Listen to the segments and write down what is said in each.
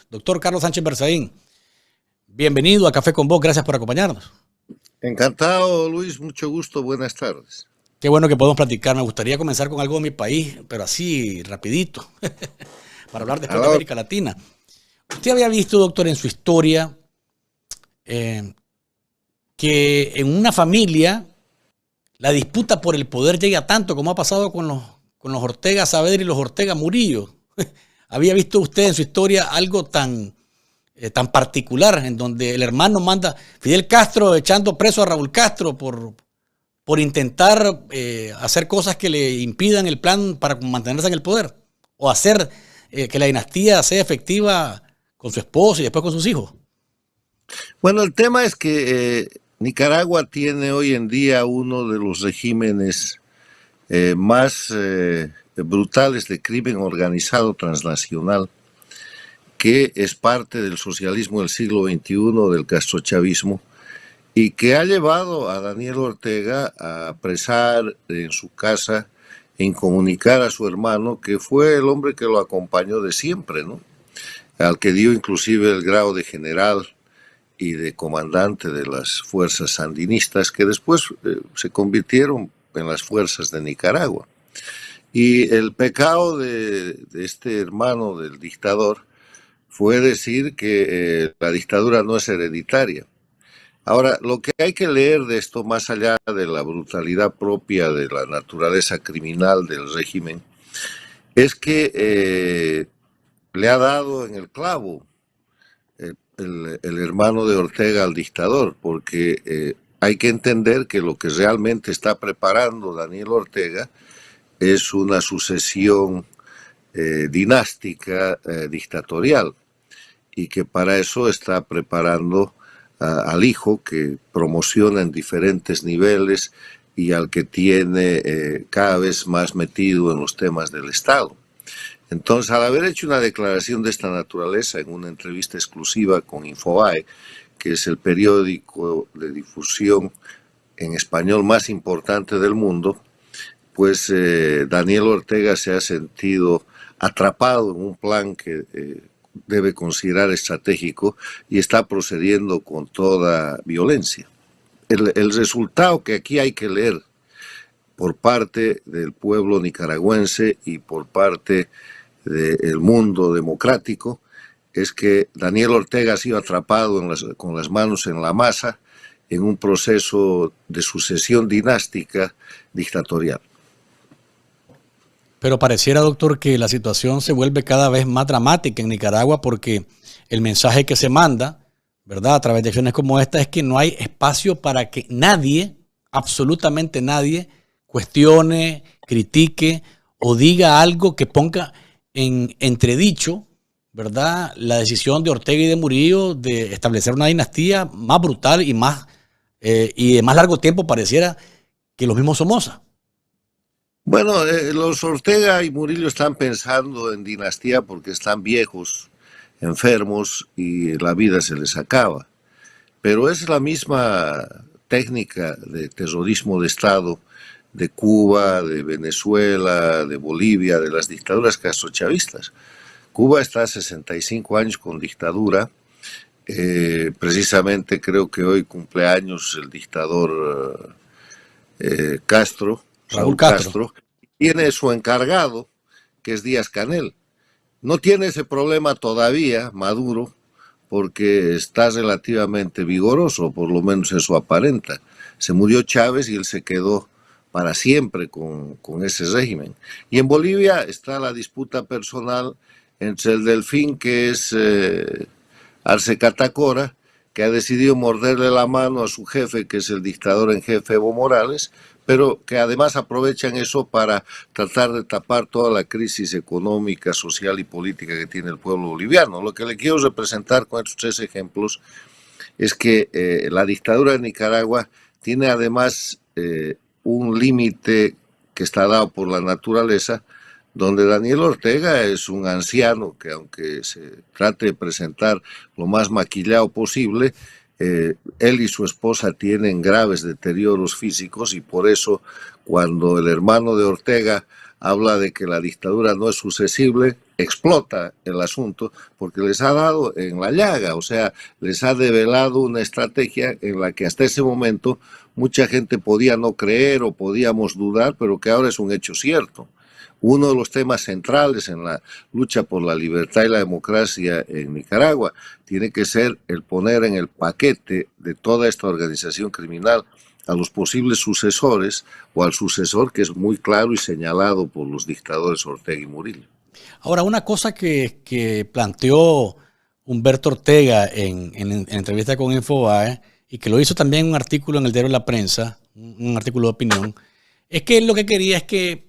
Doctor Carlos Sánchez Berzaín, bienvenido a Café con Vos, gracias por acompañarnos. Encantado, Luis, mucho gusto, buenas tardes. Qué bueno que podemos platicar. Me gustaría comenzar con algo de mi país, pero así, rapidito, para hablar después de América Latina. Usted había visto, doctor, en su historia que en una familia la disputa por el poder llega tanto como ha pasado con los Ortega Saavedra y los Ortega Murillo. ¿Había visto usted en su historia algo tan particular en donde el hermano manda, Fidel Castro echando preso a Raúl Castro por intentar hacer cosas que le impidan el plan para mantenerse en el poder o hacer que la dinastía sea efectiva con su esposo y después con sus hijos? Bueno, el tema es que Nicaragua tiene hoy en día uno de los regímenes más brutales de crimen organizado transnacional, que es parte del socialismo del siglo XXI, del castrochavismo, y que ha llevado a Daniel Ortega a apresar en su casa e incomunicar a su hermano, que fue el hombre que lo acompañó de siempre, ¿no? Al que dio inclusive el grado de general y de comandante de las fuerzas sandinistas, que después se convirtieron en las fuerzas de Nicaragua. Y el pecado de este hermano del dictador fue decir que la dictadura no es hereditaria. Ahora, lo que hay que leer de esto, más allá de la brutalidad propia de la naturaleza criminal del régimen, es que le ha dado en el clavo el hermano de Ortega al dictador, porque hay que entender que lo que realmente está preparando Daniel Ortega es una sucesión dinástica dictatorial, y que para eso está preparando al hijo que promociona en diferentes niveles y al que tiene cada vez más metido en los temas del Estado. Entonces, al haber hecho una declaración de esta naturaleza en una entrevista exclusiva con Infobae, que es el periódico de difusión en español más importante del mundo, pues Daniel Ortega se ha sentido atrapado en un plan que debe considerar estratégico y está procediendo con toda violencia. El resultado que aquí hay que leer por parte del pueblo nicaragüense y por parte del mundo democrático es que Daniel Ortega ha sido atrapado con las manos en la masa en un proceso de sucesión dinástica dictatorial. Pero pareciera, doctor, que la situación se vuelve cada vez más dramática en Nicaragua porque el mensaje que se manda, ¿verdad?, a través de acciones como esta, es que no hay espacio para que nadie, absolutamente nadie, cuestione, critique o diga algo que ponga en entredicho, ¿verdad?, la decisión de Ortega y de Murillo de establecer una dinastía más brutal y de más largo tiempo, pareciera, que los mismos Somoza. Bueno, los Ortega y Murillo están pensando en dinastía porque están viejos, enfermos y la vida se les acaba. Pero es la misma técnica de terrorismo de Estado de Cuba, de Venezuela, de Bolivia, de las dictaduras castrochavistas. Cuba está a 65 años con dictadura. Precisamente creo que hoy cumple años el dictador Castro. Raúl Castro, tiene su encargado, que es Díaz-Canel. No tiene ese problema todavía, Maduro, porque está relativamente vigoroso, por lo menos eso aparenta. Se murió Chávez y él se quedó para siempre con ese régimen. Y en Bolivia está la disputa personal entre el delfín, que es Arce Catacora, que ha decidido morderle la mano a su jefe, que es el dictador en jefe Evo Morales, pero que además aprovechan eso para tratar de tapar toda la crisis económica, social y política que tiene el pueblo boliviano. Lo que le quiero representar con estos tres ejemplos es que la dictadura de Nicaragua tiene además un límite que está dado por la naturaleza, donde Daniel Ortega es un anciano que, aunque se trate de presentar lo más maquillado posible, él y su esposa tienen graves deterioros físicos, y por eso cuando el hermano de Ortega habla de que la dictadura no es sucesible, explota el asunto porque les ha dado en la llaga, o sea, les ha develado una estrategia en la que hasta ese momento mucha gente podía no creer o podíamos dudar, pero que ahora es un hecho cierto. Uno de los temas centrales en la lucha por la libertad y la democracia en Nicaragua tiene que ser el poner en el paquete de toda esta organización criminal a los posibles sucesores o al sucesor que es muy claro y señalado por los dictadores Ortega y Murillo. Ahora, una cosa que planteó Humberto Ortega en entrevista con Infobae, y que lo hizo también en un artículo en el diario La Prensa, un artículo de opinión, es que él lo que quería es que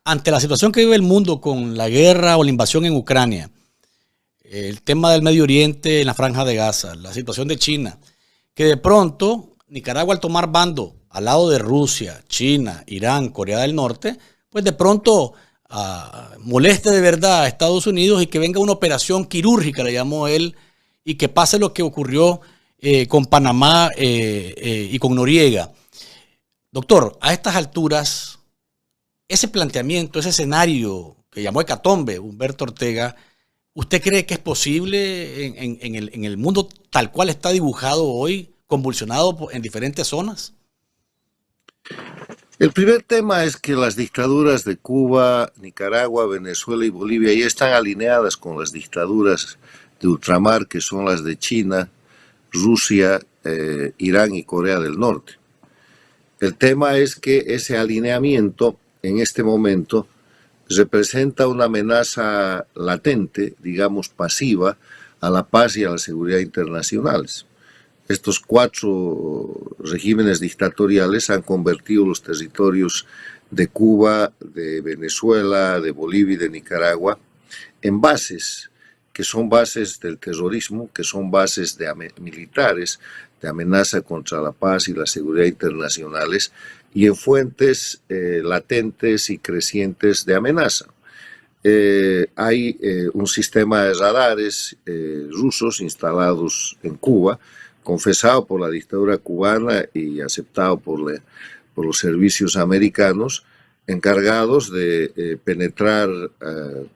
ante la situación que vive el mundo con la guerra o la invasión en Ucrania, el tema del Medio Oriente en la Franja de Gaza, la situación de China, que de pronto Nicaragua al tomar bando al lado de Rusia, China, Irán, Corea del Norte, pues de pronto moleste de verdad a Estados Unidos y que venga una operación quirúrgica, le llamó él, y que pase lo que ocurrió con Panamá y con Noriega. Doctor, a estas alturas, ese planteamiento, ese escenario que llamó hecatombe Humberto Ortega, ¿usted cree que es posible en el mundo tal cual está dibujado hoy, convulsionado en diferentes zonas? El primer tema es que las dictaduras de Cuba, Nicaragua, Venezuela y Bolivia ya están alineadas con las dictaduras de ultramar, que son las de China, Rusia, Irán y Corea del Norte. El tema es que ese alineamiento en este momento representa una amenaza latente, digamos pasiva, a la paz y a la seguridad internacionales. Estos 4 regímenes dictatoriales han convertido los territorios de Cuba, de Venezuela, de Bolivia y de Nicaragua en bases, que son bases del terrorismo, que son bases militares, de amenaza contra la paz y la seguridad internacionales, y en fuentes latentes y crecientes de amenaza. Hay un sistema de radares rusos instalados en Cuba, confesado por la dictadura cubana y aceptado por los servicios americanos, encargados de penetrar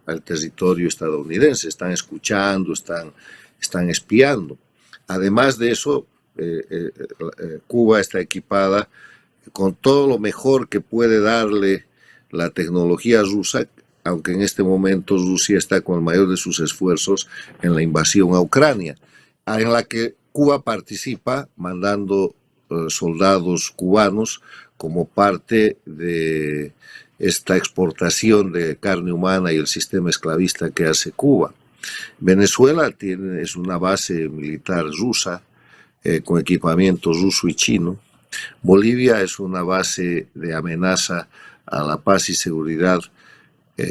al territorio estadounidense. Están escuchando, están espiando. Además de eso, Cuba está equipada con todo lo mejor que puede darle la tecnología rusa, aunque en este momento Rusia está con el mayor de sus esfuerzos en la invasión a Ucrania, en la que Cuba participa mandando soldados cubanos como parte de esta exportación de carne humana y el sistema esclavista que hace Cuba. Venezuela es una base militar rusa con equipamiento ruso y chino. Bolivia es una base de amenaza a la paz y seguridad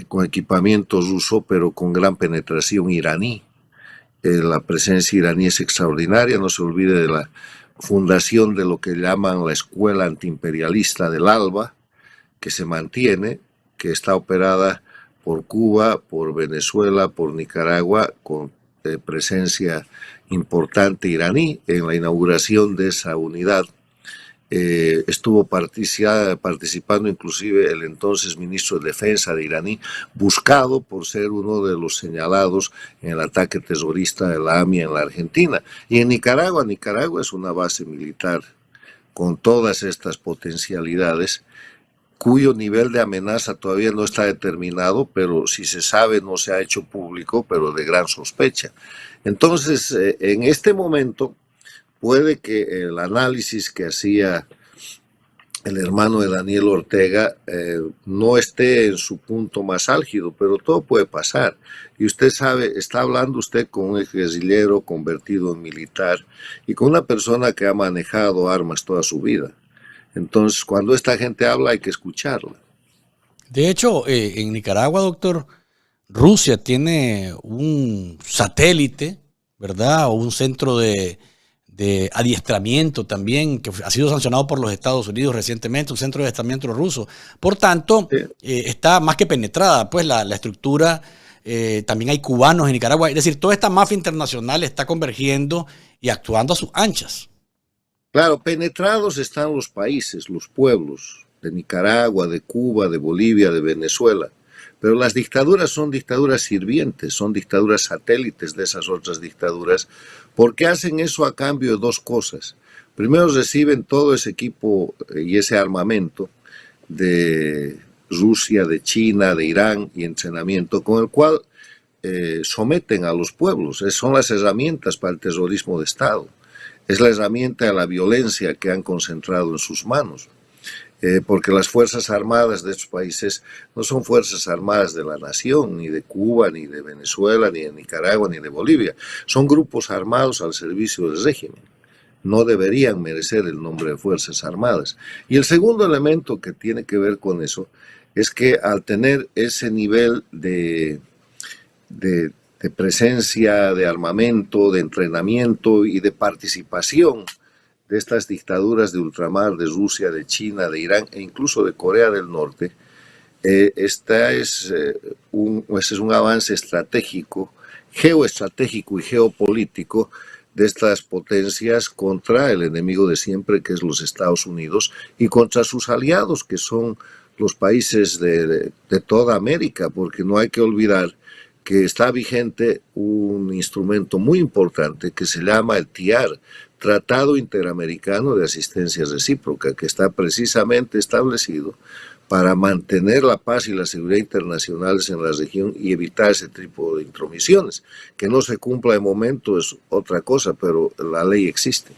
con equipamiento ruso, pero con gran penetración iraní. La presencia iraní es extraordinaria. No se olvide de la fundación de lo que llaman la Escuela Antiimperialista del ALBA, que se mantiene, que está operada por Cuba, por Venezuela, por Nicaragua, con presencia importante iraní. En la inauguración de esa unidad estuvo participando inclusive el entonces ministro de Defensa de iraní, buscado por ser uno de los señalados en el ataque terrorista de la AMIA en la Argentina. Y en Nicaragua es una base militar con todas estas potencialidades, cuyo nivel de amenaza todavía no está determinado, pero si se sabe no se ha hecho público, pero de gran sospecha. Entonces, en este momento, puede que el análisis que hacía el hermano de Daniel Ortega no esté en su punto más álgido, pero todo puede pasar. Y usted sabe, está hablando usted con un guerrillero convertido en militar y con una persona que ha manejado armas toda su vida. Entonces, cuando esta gente habla hay que escucharla. De hecho, en Nicaragua, doctor, Rusia tiene un satélite, ¿verdad? O un centro de adiestramiento también, que ha sido sancionado por los Estados Unidos recientemente, un centro de adiestramiento ruso. Por tanto, está más que penetrada pues la estructura. También hay cubanos en Nicaragua. Es decir, toda esta mafia internacional está convergiendo y actuando a sus anchas. Claro, penetrados están los países, los pueblos de Nicaragua, de Cuba, de Bolivia, de Venezuela, Pero las dictaduras son dictaduras sirvientes, son dictaduras satélites de esas otras dictaduras, porque hacen eso a cambio de dos cosas. Primero reciben todo ese equipo y ese armamento de Rusia, de China, de Irán y entrenamiento con el cual someten a los pueblos. Son las herramientas para el terrorismo de Estado. Es la herramienta de la violencia que han concentrado en sus manos. Porque las fuerzas armadas de estos países no son fuerzas armadas de la nación, ni de Cuba, ni de Venezuela, ni de Nicaragua, ni de Bolivia. Son grupos armados al servicio del régimen. No deberían merecer el nombre de fuerzas armadas. Y el segundo elemento que tiene que ver con eso es que al tener ese nivel de presencia, de armamento, de entrenamiento y de participación de estas dictaduras de ultramar, de Rusia, de China, de Irán e incluso de Corea del Norte, ese es un avance estratégico, geoestratégico y geopolítico de estas potencias contra el enemigo de siempre, que es los Estados Unidos, y contra sus aliados, que son los países de toda América, porque no hay que olvidar que está vigente un instrumento muy importante que se llama el TIAR, Tratado Interamericano de Asistencia Recíproca, que está precisamente establecido para mantener la paz y la seguridad internacionales en la región y evitar ese tipo de intromisiones. Que no se cumpla de momento es otra cosa, pero la ley existe.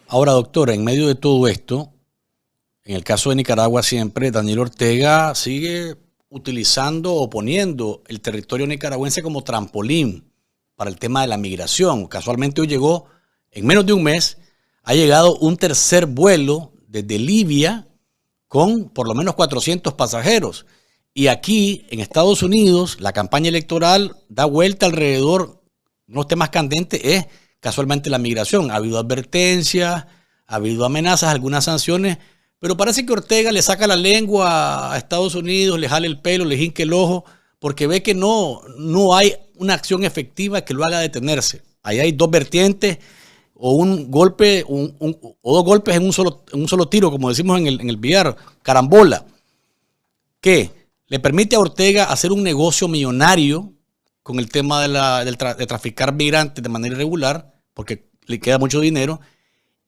Ahora, doctora, en medio de todo esto, en el caso de Nicaragua siempre, Daniel Ortega sigue utilizando o poniendo el territorio nicaragüense como trampolín para el tema de la migración. Casualmente hoy llegó, en menos de un mes, ha llegado un tercer vuelo desde Libia con por lo menos 400 pasajeros. Y aquí, en Estados Unidos, la campaña electoral da vuelta alrededor, unos temas candentes, es casualmente la migración. Ha habido advertencias, ha habido amenazas, algunas sanciones, pero parece que Ortega le saca la lengua a Estados Unidos, le jale el pelo, le jinque el ojo, porque ve que no hay una acción efectiva que lo haga detenerse. Ahí hay dos vertientes, o un golpe, o dos golpes en un solo tiro, como decimos en el billar, carambola, que le permite a Ortega hacer un negocio millonario con el tema de traficar migrantes de manera irregular, porque le queda mucho dinero,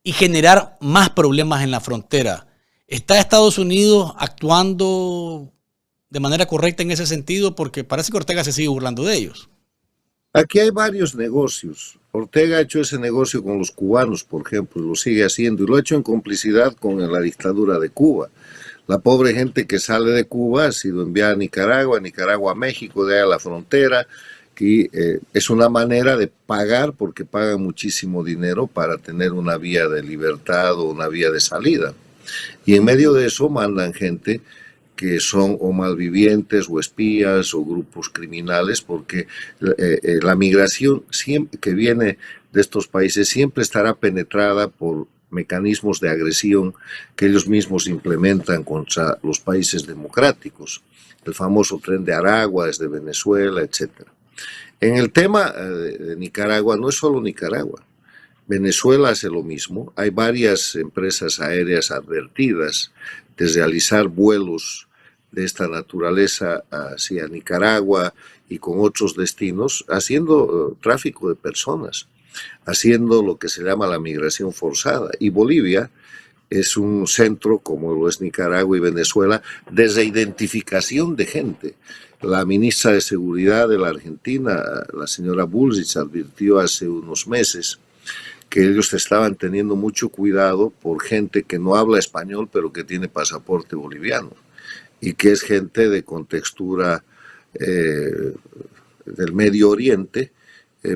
y generar más problemas en la frontera. ¿Está Estados Unidos actuando de manera correcta en ese sentido? Porque parece que Ortega se sigue burlando de ellos. Aquí hay varios negocios. Ortega ha hecho ese negocio con los cubanos, por ejemplo, y lo sigue haciendo, y lo ha hecho en complicidad con la dictadura de Cuba. La pobre gente que sale de Cuba ha sido enviada a Nicaragua a México, de ahí a la frontera, que es una manera de pagar, porque pagan muchísimo dinero para tener una vía de libertad o una vía de salida. Y en medio de eso mandan gente que son o malvivientes o espías o grupos criminales, porque la migración que viene de estos países siempre estará penetrada por mecanismos de agresión que ellos mismos implementan contra los países democráticos. El famoso Tren de Aragua desde Venezuela, etc. En el tema de Nicaragua, no es solo Nicaragua. Venezuela hace lo mismo. Hay varias empresas aéreas advertidas de realizar vuelos de esta naturaleza hacia Nicaragua y con otros destinos, haciendo tráfico de personas, haciendo lo que se llama la migración forzada. Y Bolivia es un centro, como lo es Nicaragua y Venezuela, de reidentificación de gente. La ministra de Seguridad de la Argentina, la señora Bullrich, advirtió hace unos meses que ellos estaban teniendo mucho cuidado por gente que no habla español, pero que tiene pasaporte boliviano, y que es gente de contextura del Medio Oriente,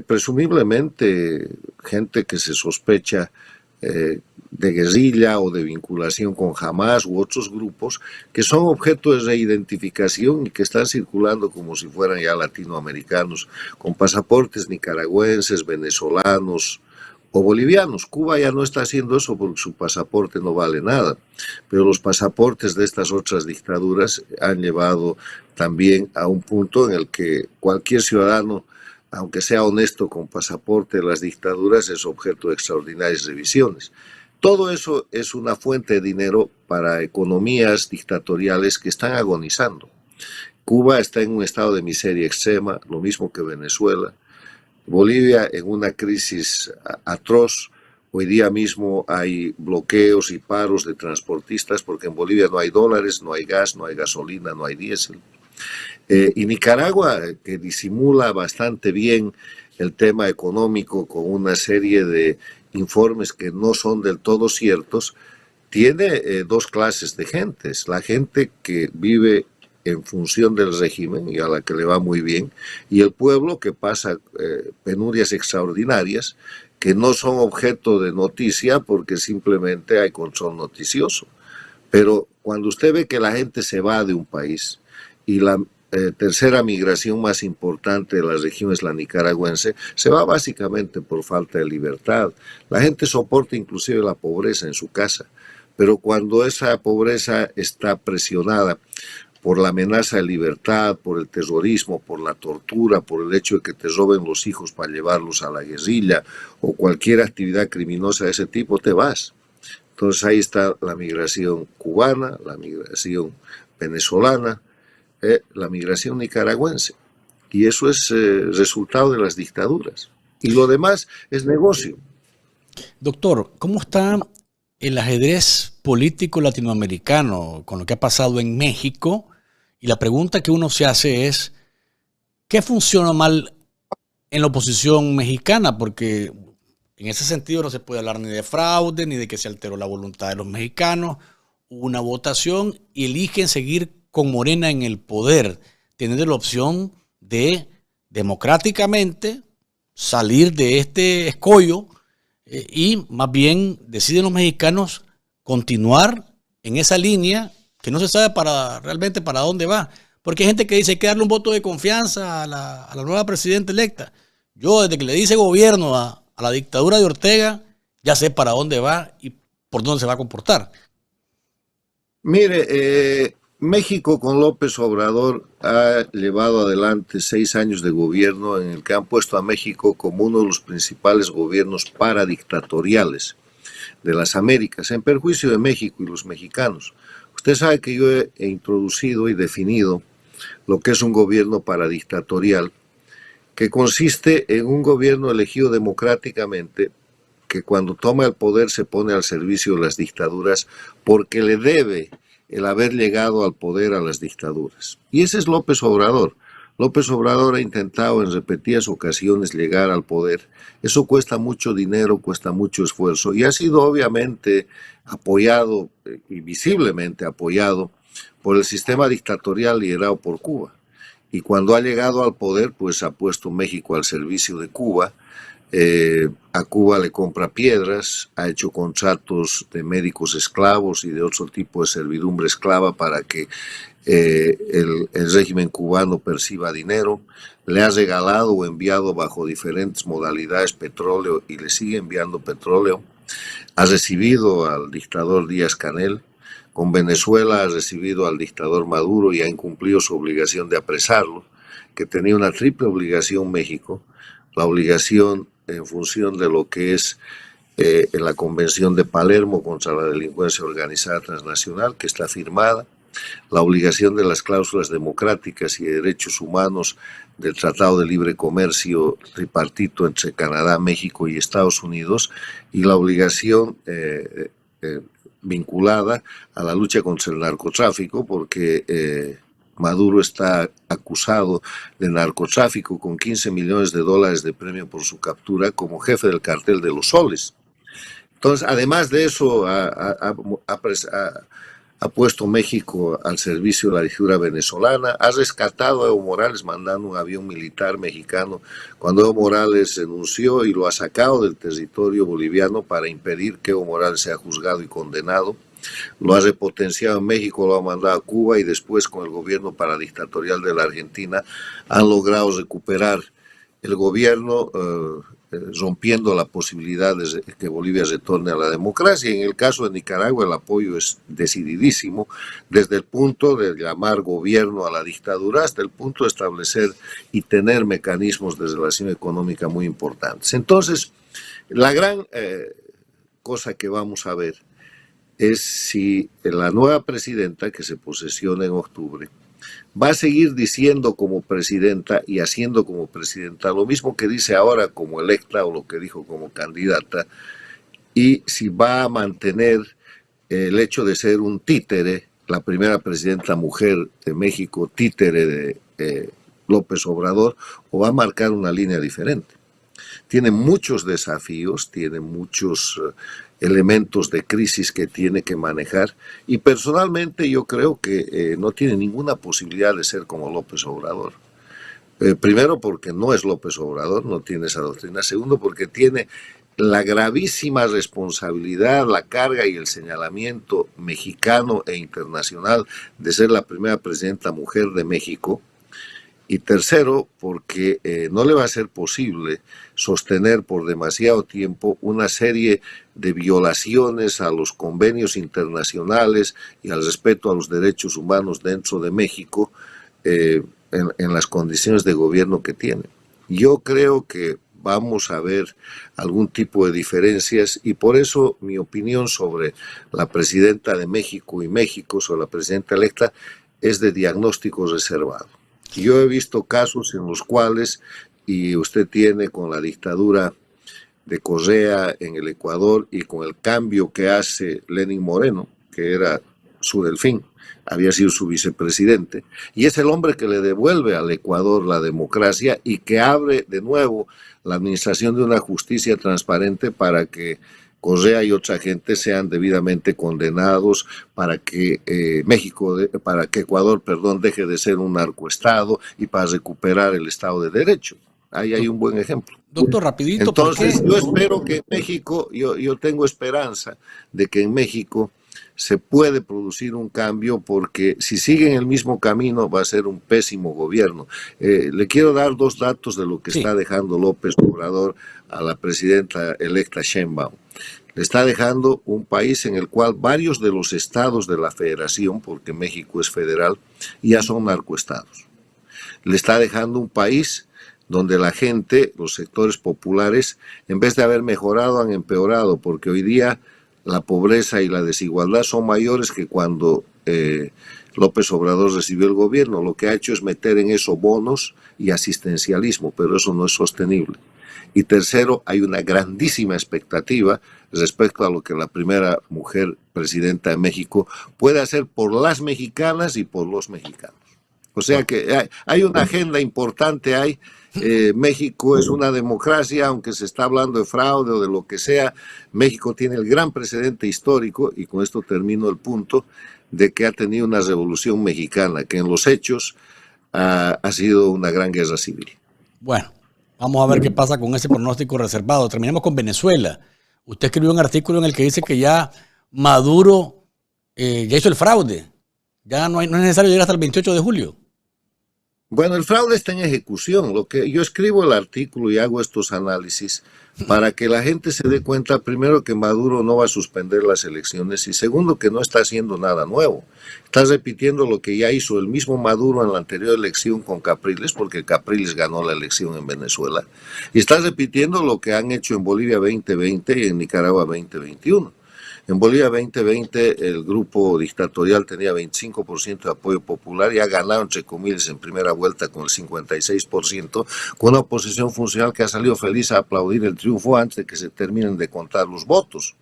presumiblemente gente que se sospecha de guerrilla o de vinculación con Hamas u otros grupos que son objeto de reidentificación y que están circulando como si fueran ya latinoamericanos, con pasaportes nicaragüenses, venezolanos o bolivianos. Cuba ya no está haciendo eso porque su pasaporte no vale nada, pero los pasaportes de estas otras dictaduras han llevado también a un punto en el que cualquier ciudadano, aunque sea honesto con pasaporte de las dictaduras, es objeto de extraordinarias revisiones. Todo eso es una fuente de dinero para economías dictatoriales que están agonizando. Cuba está en un estado de miseria extrema, lo mismo que Venezuela. Bolivia en una crisis atroz. Hoy día mismo hay bloqueos y paros de transportistas porque en Bolivia no hay dólares, no hay gas, no hay gasolina, no hay diésel. Y Nicaragua, que disimula bastante bien el tema económico con una serie de informes que no son del todo ciertos, tiene dos clases de gentes. La gente que vive en función del régimen y a la que le va muy bien, y el pueblo que pasa penurias extraordinarias que no son objeto de noticia porque simplemente hay control noticioso. Pero cuando usted ve que la gente se va de un país y la tercera migración más importante de la región es la nicaragüense, se va básicamente por falta de libertad. La gente soporta inclusive la pobreza en su casa, pero cuando esa pobreza está presionada por la amenaza de libertad, por el terrorismo, por la tortura, por el hecho de que te roben los hijos para llevarlos a la guerrilla o cualquier actividad criminosa de ese tipo, te vas. Entonces ahí está la migración cubana, la migración venezolana, la migración nicaragüense. Y eso es resultado de las dictaduras. Y lo demás es negocio. Doctor, ¿cómo está el ajedrez político latinoamericano con lo que ha pasado en México? Y la pregunta que uno se hace es, ¿qué funciona mal en la oposición mexicana? Porque en ese sentido no se puede hablar ni de fraude, ni de que se alteró la voluntad de los mexicanos. Hubo una votación y eligen seguir con Morena en el poder, teniendo la opción de democráticamente salir de este escollo y más bien deciden los mexicanos continuar en esa línea que no se sabe realmente para dónde va. Porque hay gente que dice hay que darle un voto de confianza a la nueva presidenta electa. Yo desde que le dice gobierno a la dictadura de Ortega, ya sé para dónde va y por dónde se va a comportar. Mire, México con López Obrador ha llevado adelante 6 años de gobierno en el que han puesto a México como uno de los principales gobiernos paradictatoriales de las Américas, en perjuicio de México y los mexicanos. Usted sabe que yo he introducido y definido lo que es un gobierno paradictatorial, que consiste en un gobierno elegido democráticamente que cuando toma el poder se pone al servicio de las dictaduras porque le debe el haber llegado al poder a las dictaduras. Y ese es López Obrador. López Obrador ha intentado en repetidas ocasiones llegar al poder. Eso cuesta mucho dinero, cuesta mucho esfuerzo y ha sido obviamente apoyado y visiblemente apoyado por el sistema dictatorial liderado por Cuba. Y cuando ha llegado al poder, pues ha puesto México al servicio de Cuba. A Cuba le compra piedras, ha hecho contratos de médicos esclavos y de otro tipo de servidumbre esclava para que el régimen cubano perciba dinero, le ha regalado o enviado bajo diferentes modalidades petróleo y le sigue enviando petróleo, ha recibido al dictador Díaz Canel, con Venezuela ha recibido al dictador Maduro y ha incumplido su obligación de apresarlo, que tenía una triple obligación México, la obligación en función de lo que es en la Convención de Palermo contra la delincuencia organizada transnacional, que está firmada, la obligación de las cláusulas democráticas y de derechos humanos del Tratado de Libre Comercio tripartito entre Canadá, México y Estados Unidos, y la obligación vinculada a la lucha contra el narcotráfico, porque Maduro está acusado de narcotráfico con 15 millones de dólares de premio por su captura como jefe del cartel de los soles. Entonces, además de eso, ha puesto México al servicio de la dictadura venezolana, ha rescatado a Evo Morales mandando un avión militar mexicano cuando Evo Morales renunció y lo ha sacado del territorio boliviano para impedir que Evo Morales sea juzgado y condenado. Lo ha repotenciado en México, lo ha mandado a Cuba y después con el gobierno paradictatorial de la Argentina han logrado recuperar el gobierno rompiendo la posibilidad de que Bolivia retorne a la democracia. En el caso de Nicaragua el apoyo es decididísimo, desde el punto de llamar gobierno a la dictadura hasta el punto de establecer y tener mecanismos de relación económica muy importantes. Entonces, la gran cosa que vamos a ver es si la nueva presidenta que se posesiona en octubre va a seguir diciendo como presidenta y haciendo como presidenta lo mismo que dice ahora como electa o lo que dijo como candidata, y si va a mantener el hecho de ser un títere, la primera presidenta mujer de México, títere de López Obrador, o va a marcar una línea diferente. Tiene muchos desafíos, tiene muchos elementos de crisis que tiene que manejar, y personalmente yo creo que no tiene ninguna posibilidad de ser como López Obrador. Primero porque no es López Obrador, no tiene esa doctrina. Segundo porque tiene la gravísima responsabilidad, la carga y el señalamiento mexicano e internacional de ser la primera presidenta mujer de México. Y tercero, porque no le va a ser posible sostener por demasiado tiempo una serie de violaciones a los convenios internacionales y al respeto a los derechos humanos dentro de México en las condiciones de gobierno que tiene. Yo creo que vamos a ver algún tipo de diferencias, y por eso mi opinión sobre la presidenta de México y México, sobre la presidenta electa, es de diagnóstico reservado. Yo he visto casos en los cuales, y usted tiene con la dictadura de Correa en el Ecuador y con el cambio que hace Lenín Moreno, que era su delfín, había sido su vicepresidente, y es el hombre que le devuelve al Ecuador la democracia y que abre de nuevo la administración de una justicia transparente para que Correa y otra gente sean debidamente condenados, para que para que Ecuador, deje de ser un narcoestado y para recuperar el Estado de Derecho. Ahí hay un buen ejemplo. Doctor, rapidito. Entonces, yo espero que en México, yo tengo esperanza de que en México se puede producir un cambio, porque si sigue en el mismo camino va a ser un pésimo gobierno. Le quiero dar dos datos de lo que está dejando López Obrador a la presidenta electa Sheinbaum. Le está dejando un país en el cual varios de los estados de la federación, porque México es federal, ya son narcoestados. Le está dejando un país donde la gente, los sectores populares, en vez de haber mejorado, han empeorado, porque hoy día la pobreza y la desigualdad son mayores que cuando López Obrador recibió el gobierno. Lo que ha hecho es meter en eso bonos y asistencialismo, pero eso no es sostenible. Y tercero, hay una grandísima expectativa respecto a lo que la primera mujer presidenta de México puede hacer por las mexicanas y por los mexicanos. O sea que hay una agenda importante ahí. México es una democracia, aunque se está hablando de fraude o de lo que sea. México tiene el gran precedente histórico, y con esto termino el punto, de que ha tenido una revolución mexicana, que en los hechos ha sido una gran guerra civil. Bueno, vamos a ver qué pasa con ese pronóstico reservado. Terminemos con Venezuela. Usted escribió un artículo en el que dice que ya Maduro ya hizo el fraude. Ya no es necesario llegar hasta el 28 de julio. Bueno, el fraude está en ejecución. Lo que yo escribo el artículo y hago estos análisis para que la gente se dé cuenta, primero, que Maduro no va a suspender las elecciones, y segundo, que no está haciendo nada nuevo. Está repitiendo lo que ya hizo el mismo Maduro en la anterior elección con Capriles, porque Capriles ganó la elección en Venezuela, y está repitiendo lo que han hecho en Bolivia 2020 y en Nicaragua 2021. En Bolivia 2020 el grupo dictatorial tenía 25% de apoyo popular y ha ganado, entre comillas, en primera vuelta con el 56%, con una oposición funcional que ha salido feliz a aplaudir el triunfo antes de que se terminen de contar los votos.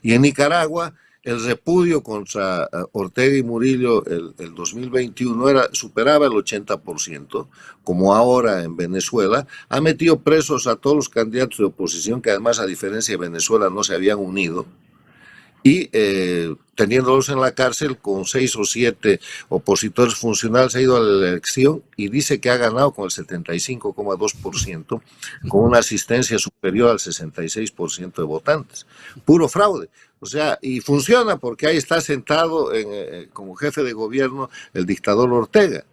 Y en Nicaragua el repudio contra Ortega y Murillo el 2021 superaba el 80%, como ahora en Venezuela. Ha metido presos a todos los candidatos de oposición, que además, a diferencia de Venezuela, no se habían unido, y teniéndolos en la cárcel con 6 o 7 opositores funcionales, ha ido a la elección y dice que ha ganado con el 75,2%, con una asistencia superior al 66% de votantes. Puro fraude. O sea, y funciona porque ahí está sentado como jefe de gobierno el dictador Ortega.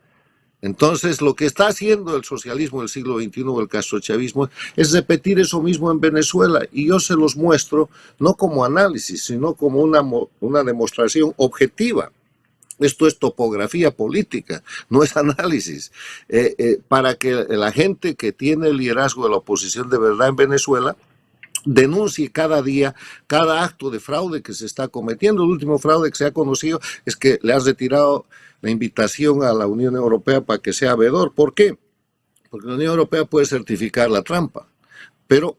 Entonces, lo que está haciendo el socialismo del siglo XXI o el castrochavismo es repetir eso mismo en Venezuela, y yo se los muestro no como análisis, sino como una demostración objetiva. Esto es topografía política, no es análisis. Para que la gente que tiene el liderazgo de la oposición de verdad en Venezuela denuncie cada día cada acto de fraude que se está cometiendo. El último fraude que se ha conocido es que le has retirado la invitación a la Unión Europea para que sea veedor. ¿Por qué? Porque la Unión Europea puede certificar la trampa, pero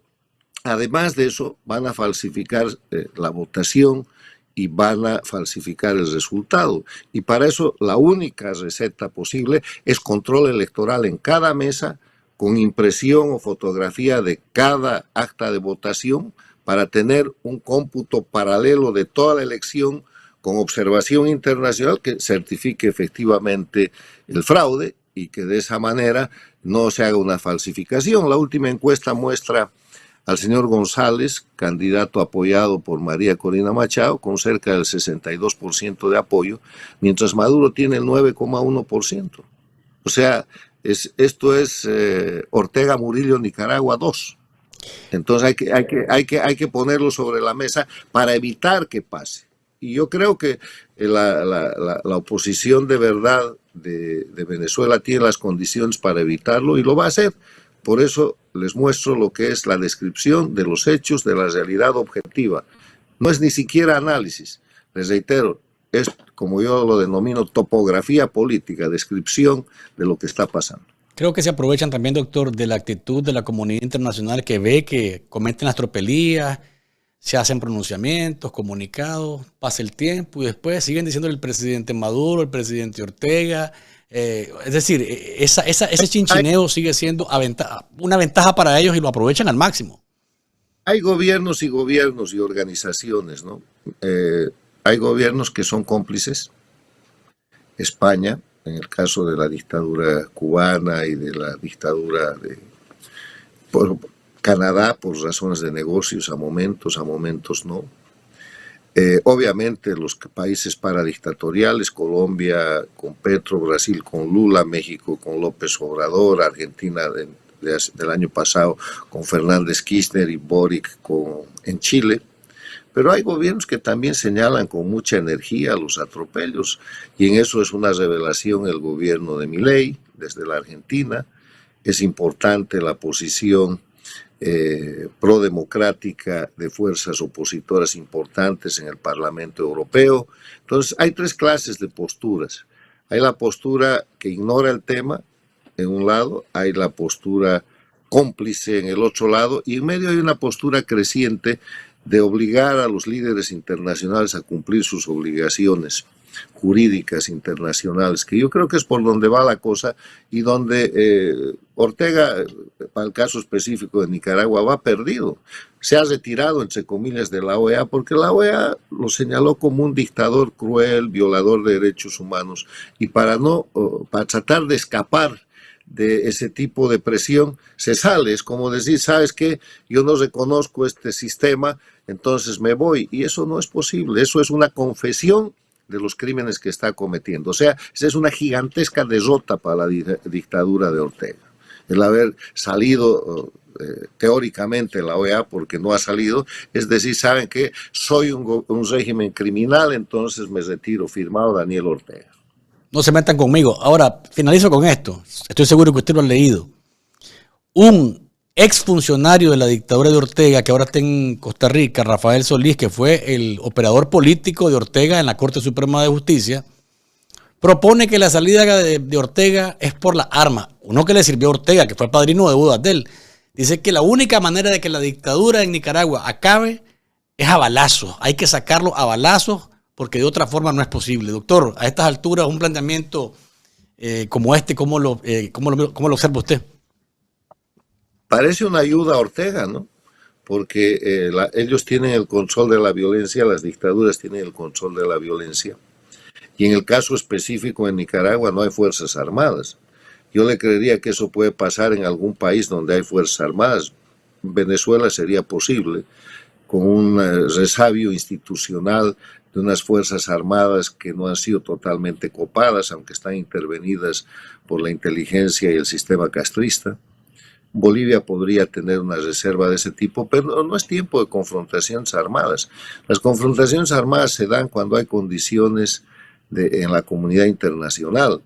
además de eso van a falsificar la votación y van a falsificar el resultado. Y para eso la única receta posible es control electoral en cada mesa, con impresión o fotografía de cada acta de votación, para tener un cómputo paralelo de toda la elección con observación internacional que certifique efectivamente el fraude y que de esa manera no se haga una falsificación. La última encuesta muestra al señor González, candidato apoyado por María Corina Machado, con cerca del 62% de apoyo, mientras Maduro tiene el 9,1%. O sea, esto es Ortega Murillo Nicaragua 2. Entonces hay que ponerlo sobre la mesa para evitar que pase. Y yo creo que la oposición de verdad de Venezuela tiene las condiciones para evitarlo y lo va a hacer. Por eso les muestro lo que es la descripción de los hechos, de la realidad objetiva. No es ni siquiera análisis. Les reitero, es, como yo lo denomino, topografía política, descripción de lo que está pasando. Creo que se aprovechan también, doctor, de la actitud de la comunidad internacional que ve que cometen las tropelías, se hacen pronunciamientos, comunicados, pasa el tiempo y después siguen diciendo el presidente Maduro, el presidente Ortega. Es decir, ese chinchineo sigue siendo una ventaja para ellos y lo aprovechan al máximo. Hay gobiernos y organizaciones, ¿no? Hay gobiernos que son cómplices. España, en el caso de la dictadura cubana y de la dictadura de Canadá, por razones de negocios, a momentos no. Obviamente los países paradictatoriales, Colombia con Petro, Brasil con Lula, México con López Obrador, Argentina del año pasado con Fernández Kirchner y Boric en Chile. Pero hay gobiernos que también señalan con mucha energía los atropellos, y en eso es una revelación el gobierno de Milei desde la Argentina. Es importante la posición prodemocrática de fuerzas opositoras importantes en el Parlamento Europeo. Entonces hay tres clases de posturas. Hay la postura que ignora el tema en un lado, hay la postura cómplice en el otro lado, y en medio hay una postura creciente de obligar a los líderes internacionales a cumplir sus obligaciones jurídicas internacionales, que yo creo que es por donde va la cosa, y donde Ortega, para el caso específico de Nicaragua, va perdido. Se ha retirado, entre comillas, de la OEA, porque la OEA lo señaló como un dictador cruel, violador de derechos humanos, y para tratar de escapar de ese tipo de presión, se sale. Es como decir, ¿sabes qué? Yo no reconozco este sistema, entonces me voy, y eso no es posible. Eso es una confesión de los crímenes que está cometiendo. O sea, esa es una gigantesca derrota para la dictadura de Ortega. El haber salido teóricamente la OEA, porque no ha salido, es decir, ¿saben qué? Soy un régimen criminal, entonces me retiro. Firmado Daniel Ortega. No se metan conmigo. Ahora, finalizo con esto. Estoy seguro que usted lo ha leído. Un exfuncionario de la dictadura de Ortega, que ahora está en Costa Rica, Rafael Solís, que fue el operador político de Ortega en la Corte Suprema de Justicia, propone que la salida de Ortega es por la arma. Uno que le sirvió a Ortega, que fue el padrino de bodas de él, dice que la única manera de que la dictadura en Nicaragua acabe es a balazos. Hay que sacarlo a balazos, porque de otra forma no es posible. Doctor, a estas alturas un planteamiento como este, ¿cómo lo observa usted? Parece una ayuda a Ortega, ¿no? Porque ellos tienen el control de la violencia, las dictaduras tienen el control de la violencia. Y en el caso específico en Nicaragua no hay fuerzas armadas. Yo le creería que eso puede pasar en algún país donde hay fuerzas armadas. En Venezuela sería posible, con un resabio institucional de unas fuerzas armadas que no han sido totalmente copadas, aunque están intervenidas por la inteligencia y el sistema castrista. Bolivia podría tener una reserva de ese tipo, pero no es tiempo de confrontaciones armadas. Las confrontaciones armadas se dan cuando hay condiciones en la comunidad internacional.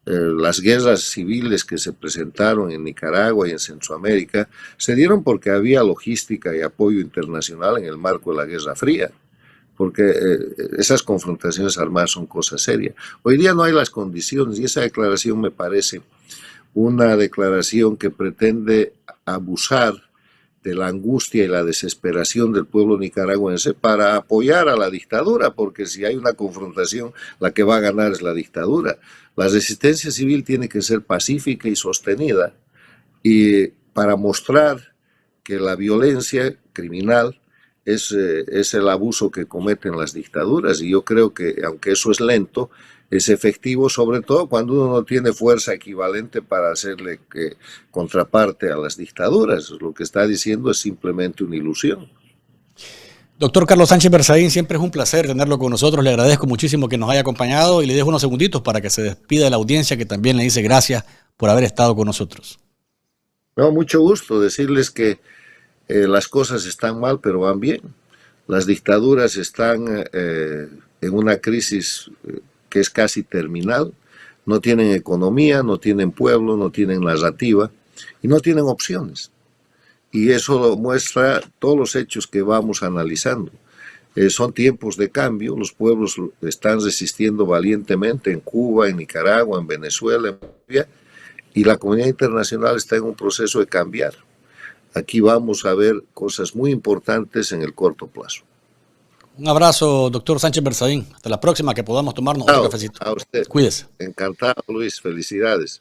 las guerras civiles que se presentaron en Nicaragua y en Centroamérica se dieron porque había logística y apoyo internacional en el marco de la Guerra Fría, porque esas confrontaciones armadas son cosas serias. Hoy día no hay las condiciones y esa declaración me parece una declaración que pretende abusar de la angustia y la desesperación del pueblo nicaragüense para apoyar a la dictadura, porque si hay una confrontación, la que va a ganar es la dictadura. La resistencia civil tiene que ser pacífica y sostenida, y para mostrar que la violencia criminal es el abuso que cometen las dictaduras, y yo creo que, aunque eso es lento, es efectivo, sobre todo cuando uno no tiene fuerza equivalente para hacerle contraparte a las dictaduras. Lo que está diciendo es simplemente una ilusión. Doctor Carlos Sánchez Berzaín, siempre es un placer tenerlo con nosotros. Le agradezco muchísimo que nos haya acompañado y le dejo unos segunditos para que se despida de la audiencia, que también le dice gracias por haber estado con nosotros. No, mucho gusto decirles que las cosas están mal, pero van bien. Las dictaduras están en una crisis que es casi terminal. No tienen economía, no tienen pueblo, no tienen narrativa y no tienen opciones. Y eso lo muestra todos los hechos que vamos analizando. Son tiempos de cambio, los pueblos están resistiendo valientemente en Cuba, en Nicaragua, en Venezuela, en Bolivia, y la comunidad internacional está en un proceso de cambiar. Aquí vamos a ver cosas muy importantes en el corto plazo. Un abrazo, doctor Sánchez Berzaín. Hasta la próxima, que podamos tomarnos otro cafecito. A usted. Cuídese. Encantado, Luis. Felicidades.